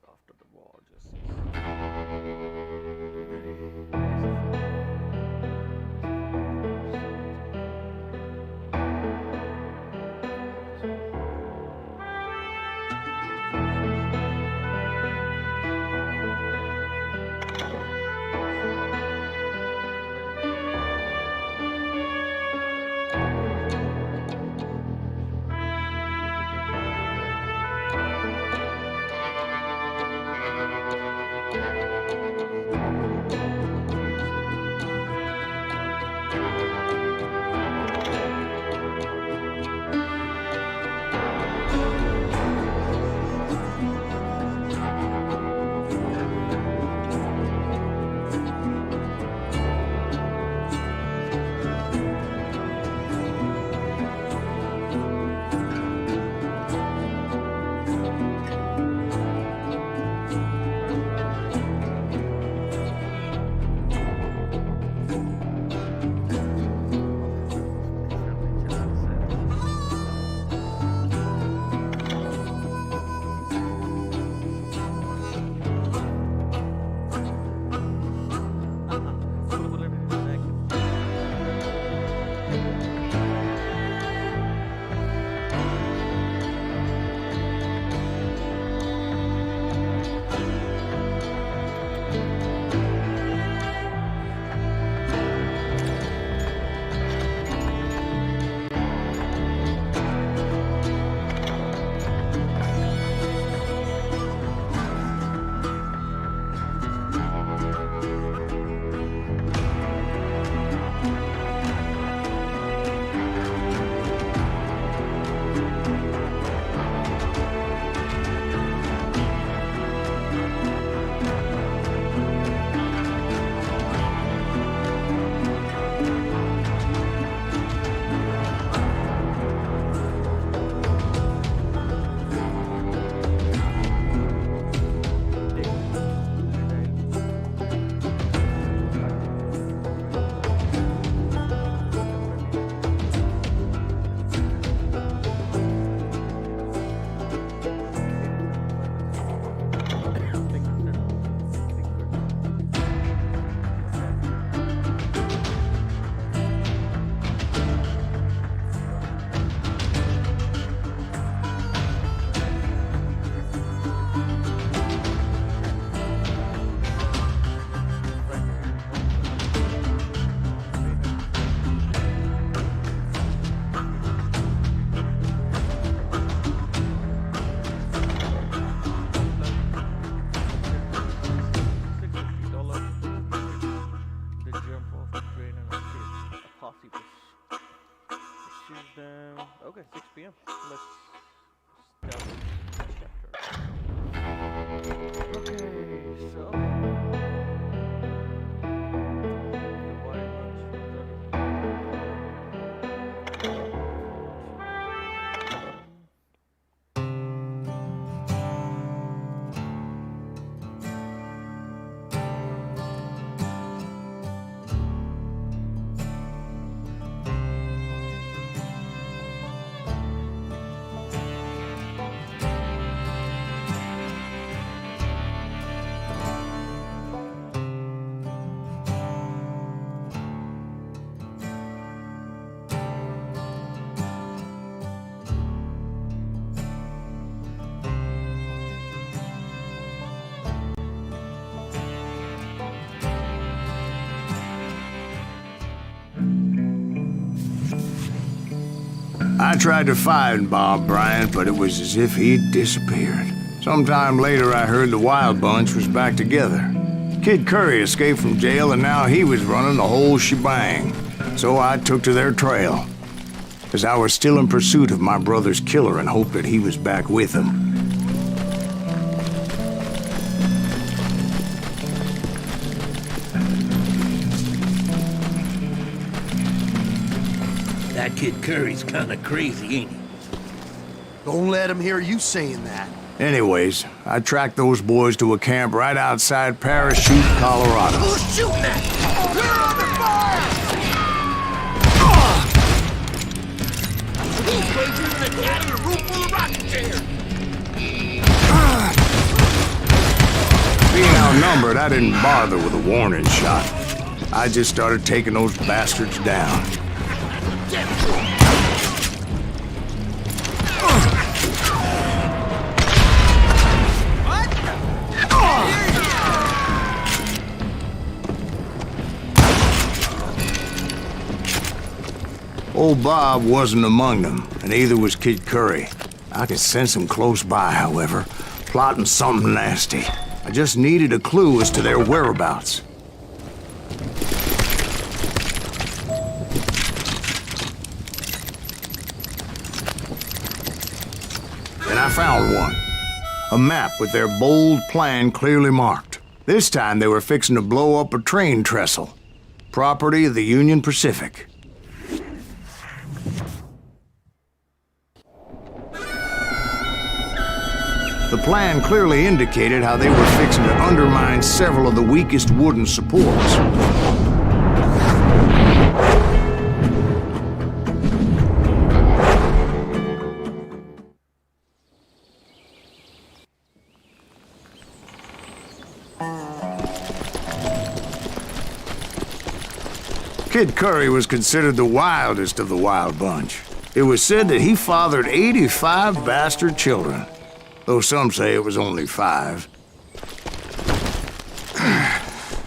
After the war, just I tried to find Bob Bryant, but it was as if he'd disappeared. Sometime later, I heard the Wild Bunch was back together. Kid Curry escaped from jail, and now he was running the whole shebang. So I took to their trail, as I was still in pursuit of my brother's killer and hoped that he was back with him. That kid Curry's kinda crazy, ain't he? Don't let him hear you saying that. Anyways, I tracked those boys to a camp right outside Parachute, Colorado. Who's shooting at you? You're under fire! He's waging an attack on a room full of rocking chairs! Being outnumbered, I didn't bother with a warning shot. I just started taking those bastards down. Old Bob wasn't among them, and neither was Kid Curry. I could sense him close by, however, plotting something nasty. I just needed a clue as to their whereabouts. And I found one. A map with their bold plan clearly marked. This time they were fixing to blow up a train trestle. Property of the Union Pacific. The plan clearly indicated how they were fixing to undermine several of the weakest wooden supports. Kid Curry was considered the wildest of the Wild Bunch. It was said that he fathered 85 bastard children, though some say it was only 5.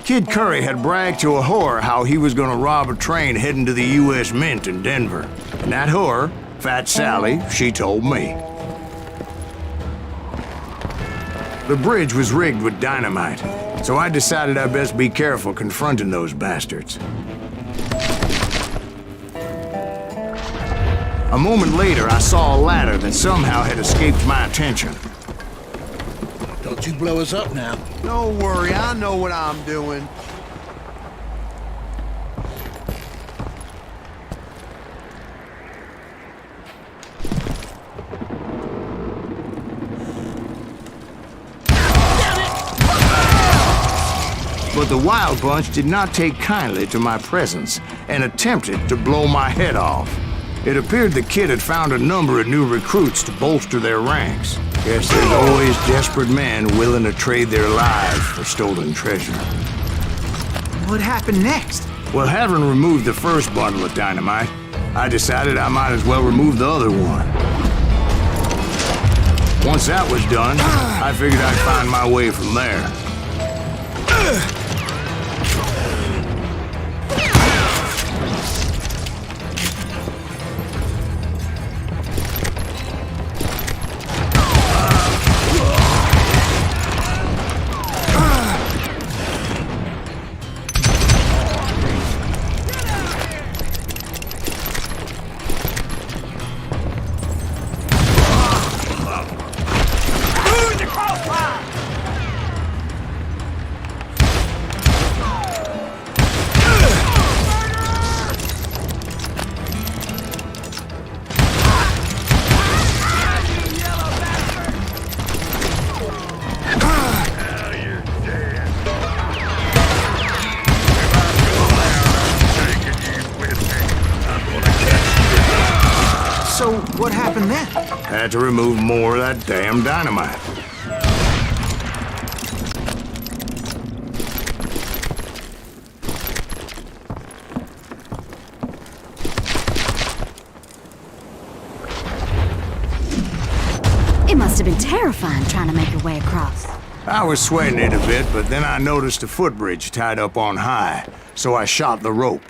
Kid Curry had bragged to a whore how he was gonna rob a train heading to the U.S. Mint in Denver. And that whore, Fat Sally, she told me. The bridge was rigged with dynamite, so I decided I'd best be careful confronting those bastards. A moment later, I saw a ladder that somehow had escaped my attention. Don't you blow us up now. Don't worry, I know what I'm doing. But the Wild Bunch did not take kindly to my presence and attempted to blow my head off. It appeared the kid had found a number of new recruits to bolster their ranks. Guess there's always desperate men willing to trade their lives for stolen treasure. What happened next? Well, having removed the first bundle of dynamite, I decided I might as well remove the other one. Once that was done, I figured I'd find my way from there. So, what happened then? Had to remove more of that damn dynamite. It must have been terrifying trying to make your way across. I was sweating it a bit, but then I noticed a footbridge tied up on high, so I shot the rope.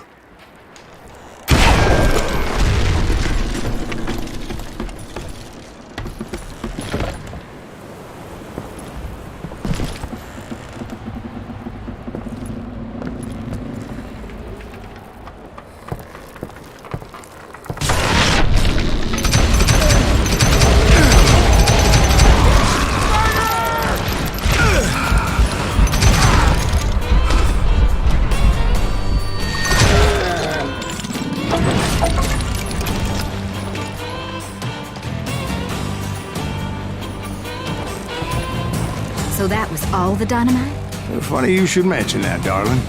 So that was all the dynamite? Funny you should mention that, darling.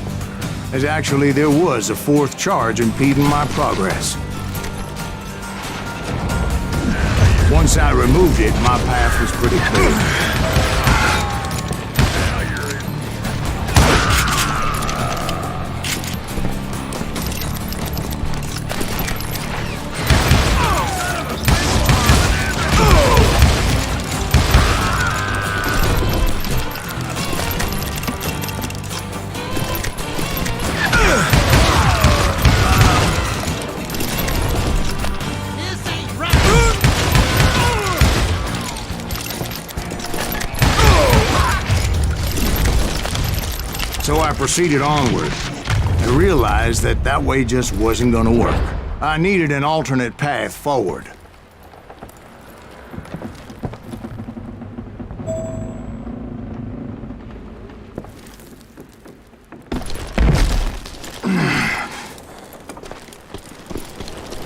As actually there was a fourth charge impeding my progress. Once I removed it, my path was pretty clear. So I proceeded onward. I realized that that way just wasn't gonna work. I needed an alternate path forward.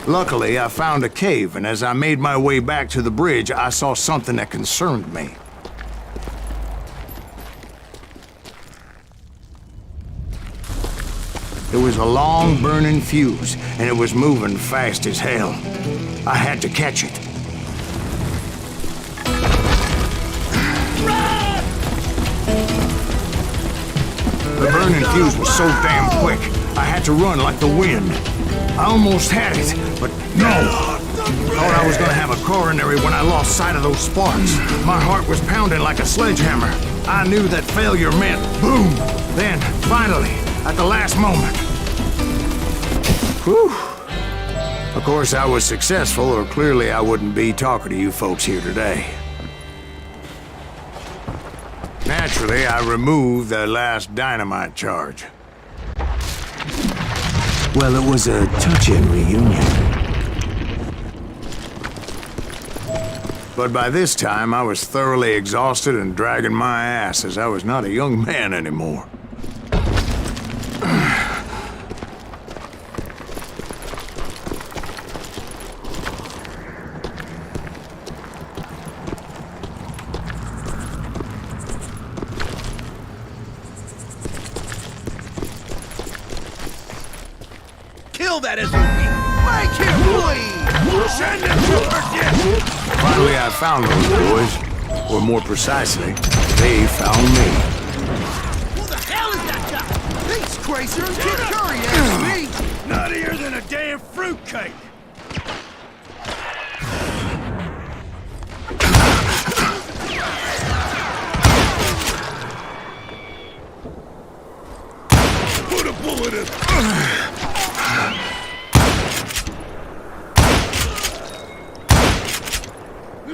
Luckily, I found a cave, and as I made my way back to the bridge, I saw something that concerned me. It was a long burning fuse, and it was moving fast as hell. I had to catch it. The burning fuse was so damn quick, I had to run like the wind. I almost had it, but no. Thought I was gonna have a coronary when I lost sight of those sparks. My heart was pounding like a sledgehammer. I knew that failure meant boom. Then, finally, at the last moment. Whew. Of course, I was successful, or clearly I wouldn't be talking to you folks here today. Naturally, I removed the last dynamite charge. Well, it was a touching reunion. But by this time, I was thoroughly exhausted and dragging my ass as I was not a young man anymore. Kill that SOB! Make him bleed! Send him to perdition! Finally, I found those boys. Or more precisely, they found me. Who the hell is that guy? He's crazier than Kid Curry asked me! Nuttier than a damn fruitcake! Put a bullet in.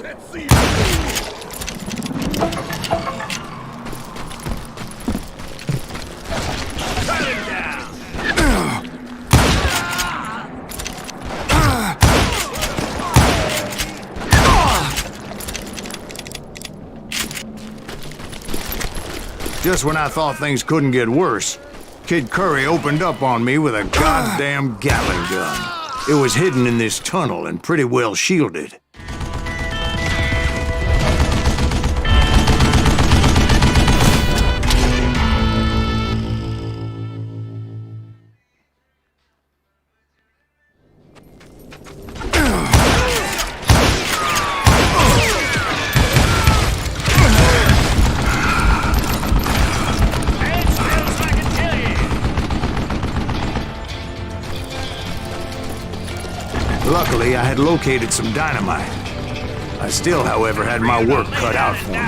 Let's see. Cut it down. Just when I thought things couldn't get worse, Kid Curry opened up on me with a goddamn Gatling gun. It was hidden in this tunnel and pretty well shielded. Luckily, I had located some dynamite. I still, however, had my work cut out for me.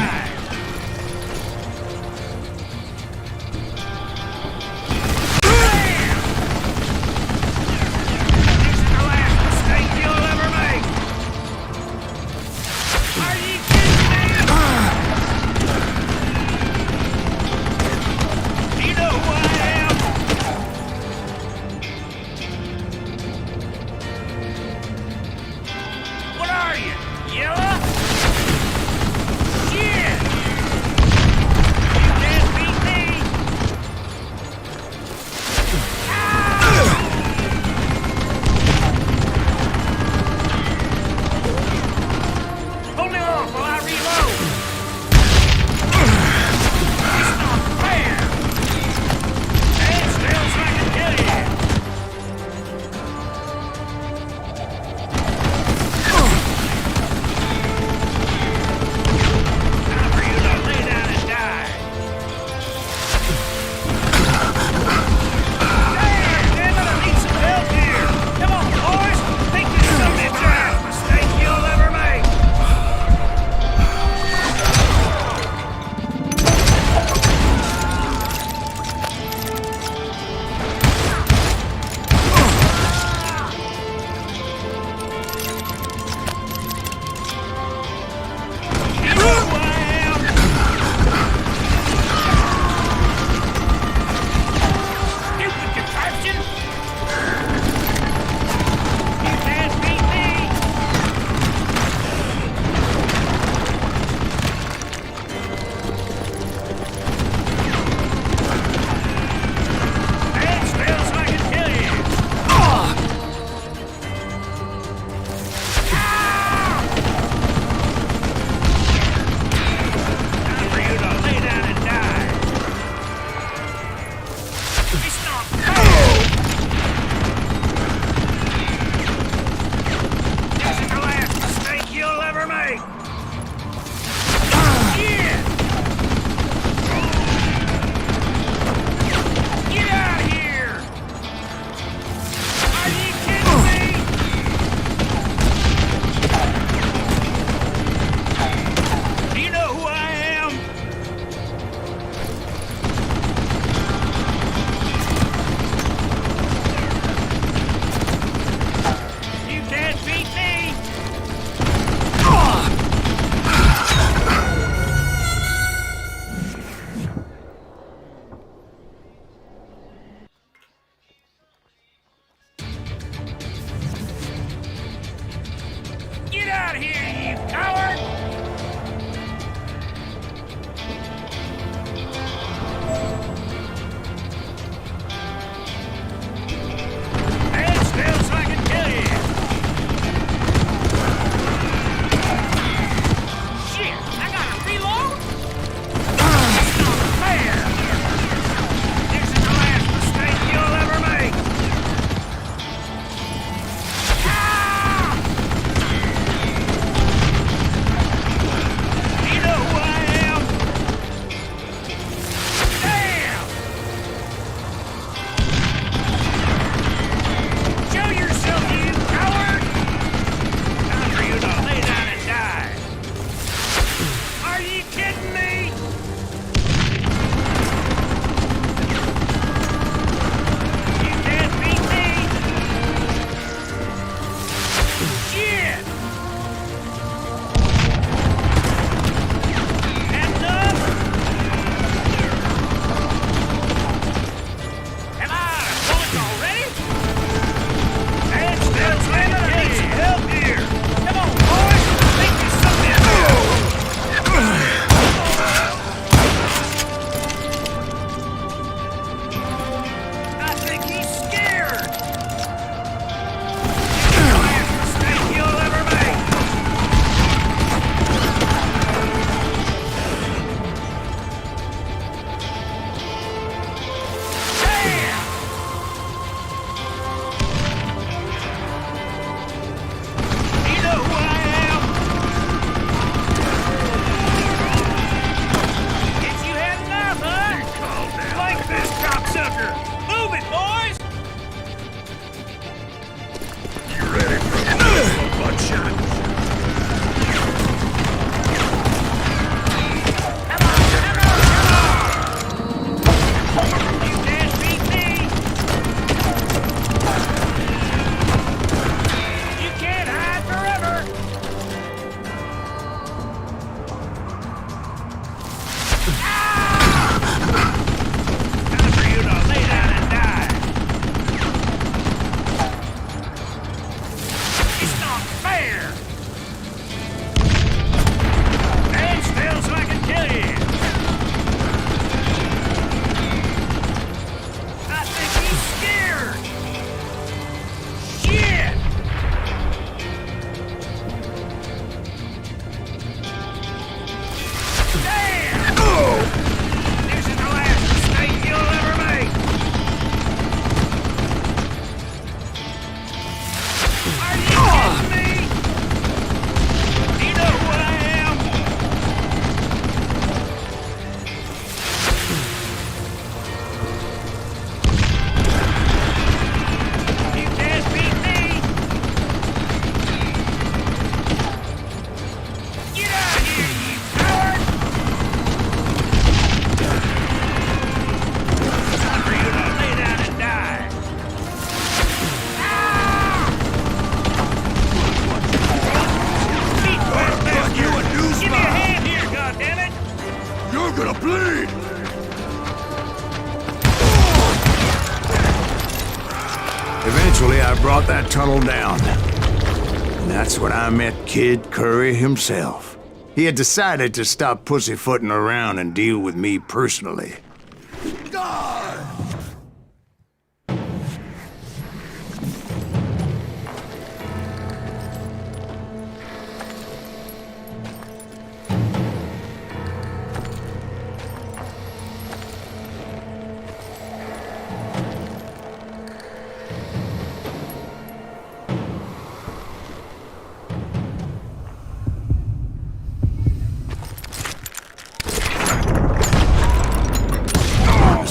brought that tunnel down. And that's when I met Kid Curry himself. He had decided to stop pussyfooting around and deal with me personally.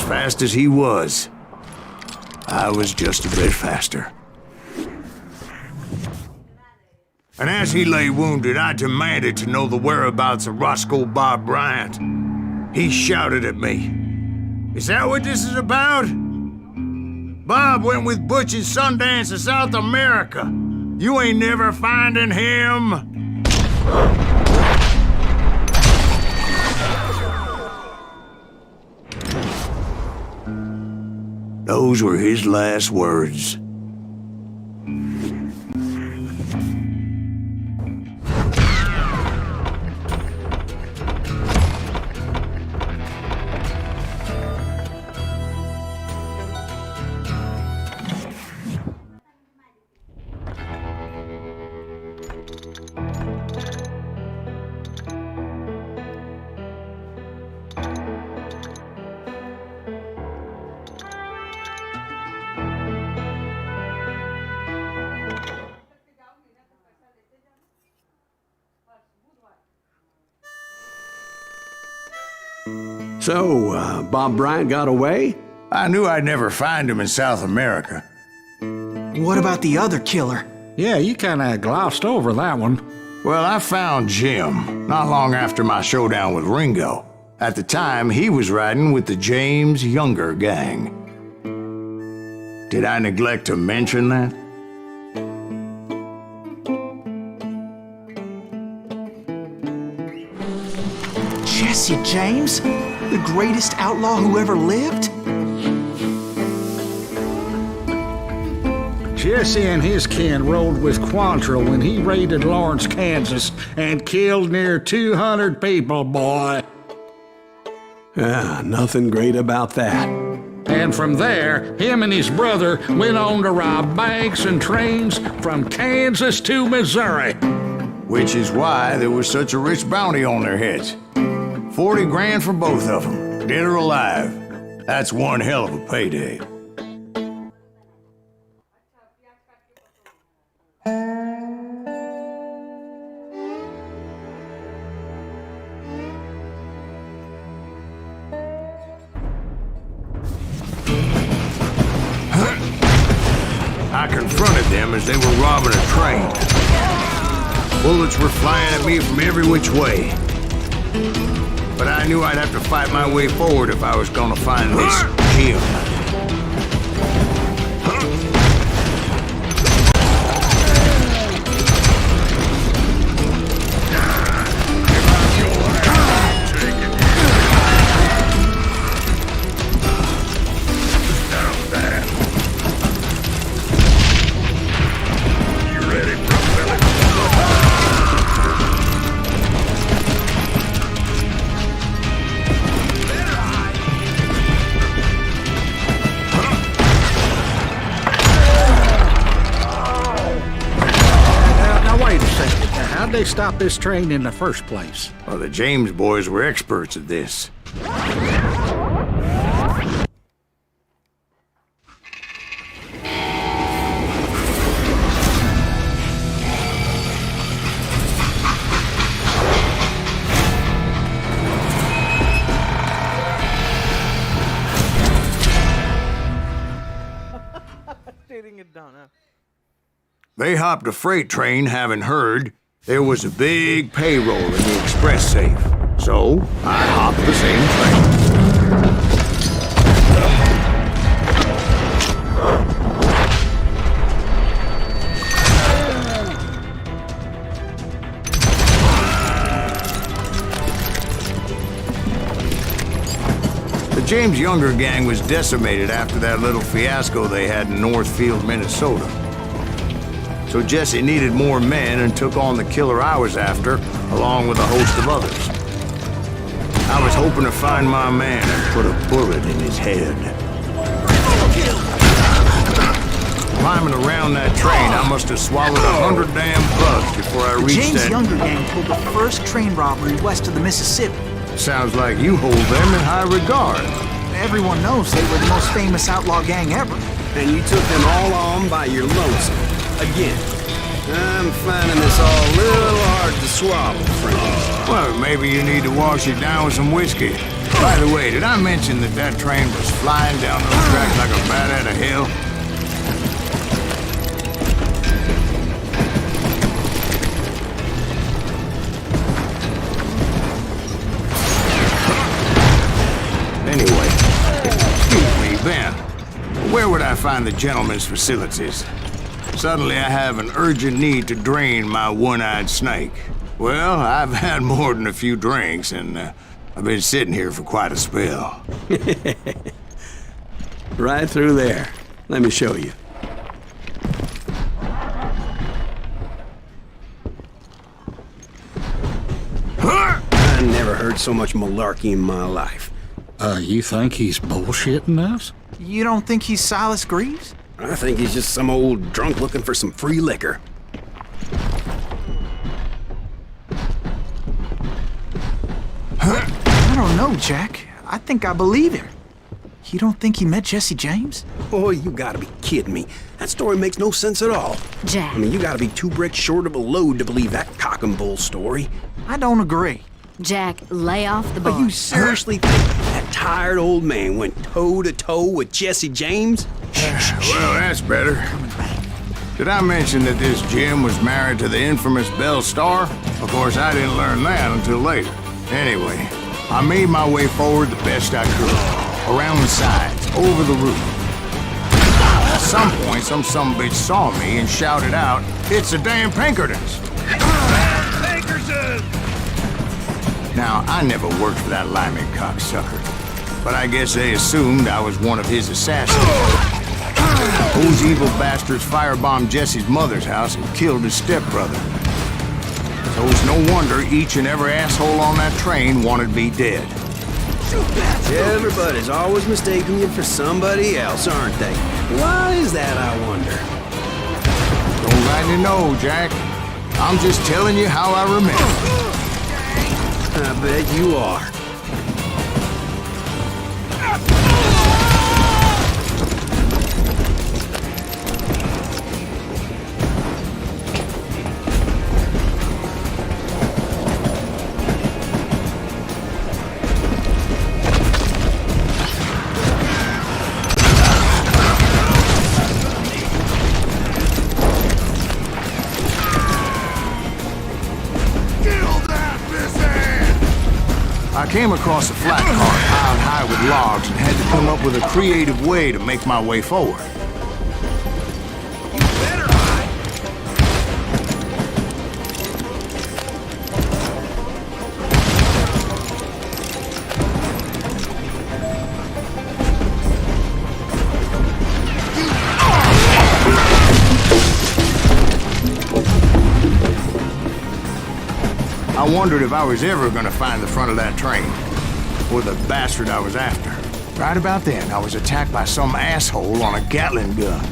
Fast as he was, I was just a bit faster. And as he lay wounded, I demanded to know the whereabouts of Roscoe Bob Bryant. He shouted at me, "Is that what this is about? Bob went with Butch and Sundance to South America. You ain't never finding him." Those were his last words. So, Bob Bryant got away? I knew I'd never find him in South America. What about the other killer? Yeah, you kinda glossed over that one. Well, I found Jim not long after my showdown with Ringo. At the time, he was riding with the James Younger gang. Did I neglect to mention that? Jesse James? The greatest outlaw who ever lived? Jesse and his kin rode with Quantrill when he raided Lawrence, Kansas, and killed near 200 people, boy. Ah, nothing great about that. And from there, him and his brother went on to rob banks and trains from Kansas to Missouri. Which is why there was such a rich bounty on their heads. 40 grand for both of them, dead or alive. That's one hell of a payday. I confronted them as they were robbing a train. Bullets were flying at me from every which way. But I knew I'd have to fight my way forward if I was gonna find this Jim. How'd they stop this train in the first place? Well, the James boys were experts at this. They hopped a freight train, having heard there was a big payroll in the express safe. So, I hopped the same train. The James Younger gang was decimated after that little fiasco they had in Northfield, Minnesota. so Jesse needed more men and took on the killer I was after, along with a host of others. I was hoping to find my man and put a bullet in his head. Climbing around that train, I must have swallowed 100 damn bugs before I The reached James that... Younger gang pulled the first train robbery west of the Mississippi. Sounds like you hold them in high regard. Everyone knows they were the most famous outlaw gang ever. And you took them all on by your lonesome. Again. I'm finding this all a little hard to swallow, friend. Well, maybe you need to wash it down with some whiskey. By the way, did I mention that that train was flying down those tracks like a bat out of hell? Anyway, excuse me, Ben. Where would I find the gentleman's facilities? Suddenly I have an urgent need to drain my one-eyed snake. Well, I've had more than a few drinks, and I've been sitting here for quite a spell. Right through there. Let me show you. I never heard so much malarkey in my life. You think he's bullshitting us? You don't think he's Silas Greaves? I think he's just some old drunk looking for some free liquor. I don't know, Jack. I think I believe him. You don't think he met Jesse James? Oh, you gotta be kidding me. That story makes no sense at all. Jack. I mean, you gotta be 2 bricks short of a load to believe that cock and bull story. I don't agree. Jack, lay off the But bar. you seriously think that tired old man went toe-to-toe with Jesse James? Well, that's better. Did I mention that this Jim was married to the infamous Belle Starr? Of course, I didn't learn that until later. Anyway, I made my way forward the best I could. Around the sides, over the roof. At some point, some sumbitch saw me and shouted out, "It's the damn Pinkertons!" Pinkerton! Now, I never worked for that limey cocksucker, but I guess they assumed I was one of his assassins. Those evil bastards firebombed Jesse's mother's house and killed his stepbrother. So it's no wonder each and every asshole on that train wanted me dead. Everybody's always mistaking you for somebody else, aren't they? Why is that, I wonder? Don't rightly know, Jack. I'm just telling you how I remember. I bet you are. I came across a flat car piled high with logs and had to come up with a creative way to make my way forward. I wondered if I was ever gonna find the front of that train, or the bastard I was after. Right about then, I was attacked by some asshole on a Gatling gun.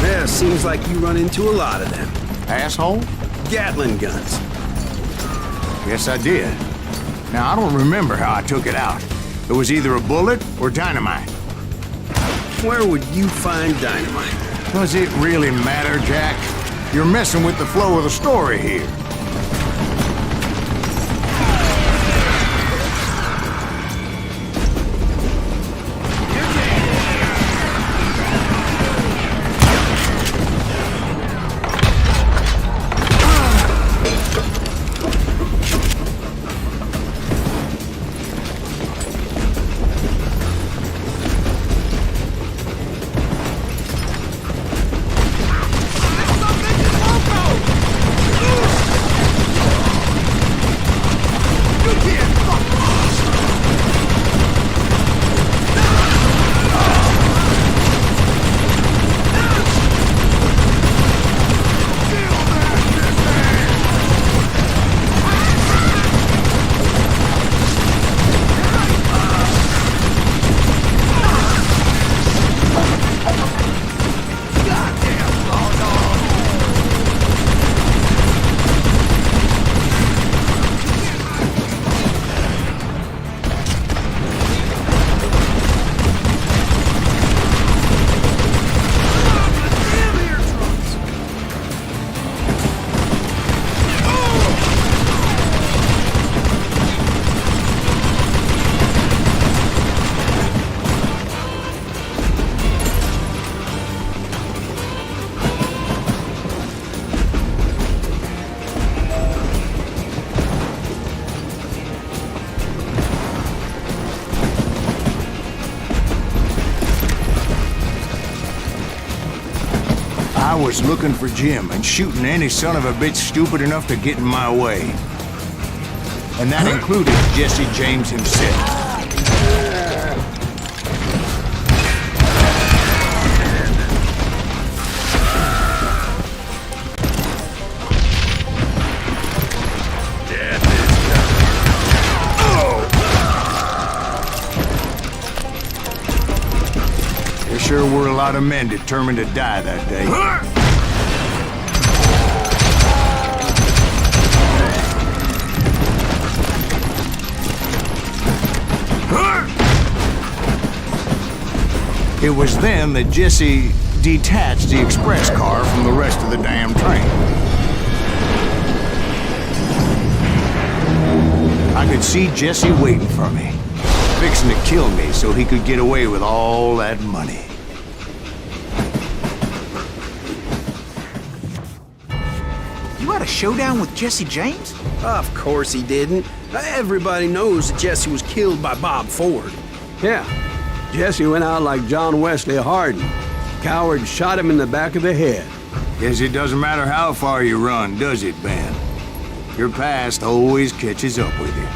Yeah, seems like you run into a lot of them. Asshole? Gatling guns. Yes, I did. Now, I don't remember how I took it out. It was either a bullet or dynamite. Where would you find dynamite? Does it really matter, Jack? You're messing with the flow of the story here. I was looking for Jim and shooting any son of a bitch stupid enough to get in my way. And that included Jesse James himself. There sure were a lot of men determined to die that day. It was then that Jesse detached the express car from the rest of the damn train. I could see Jesse waiting for me, fixing to kill me so he could get away with all that money. You had a showdown with Jesse James? Of course he didn't. Everybody knows that Jesse was killed by Bob Ford. Yeah, Jesse went out like John Wesley Hardin. Coward shot him in the back of the head. Guess it doesn't matter how far you run, does it, Ben? Your past always catches up with you.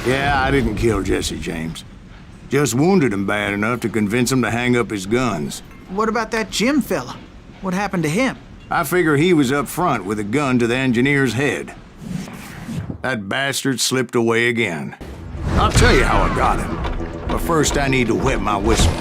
Yeah, I didn't kill Jesse James. Just wounded him bad enough to convince him to hang up his guns. What about that Jim fella? What happened to him? I figure he was up front with a gun to the engineer's head. That bastard slipped away again. I'll tell you how I got him. But first I need to wet my whistle.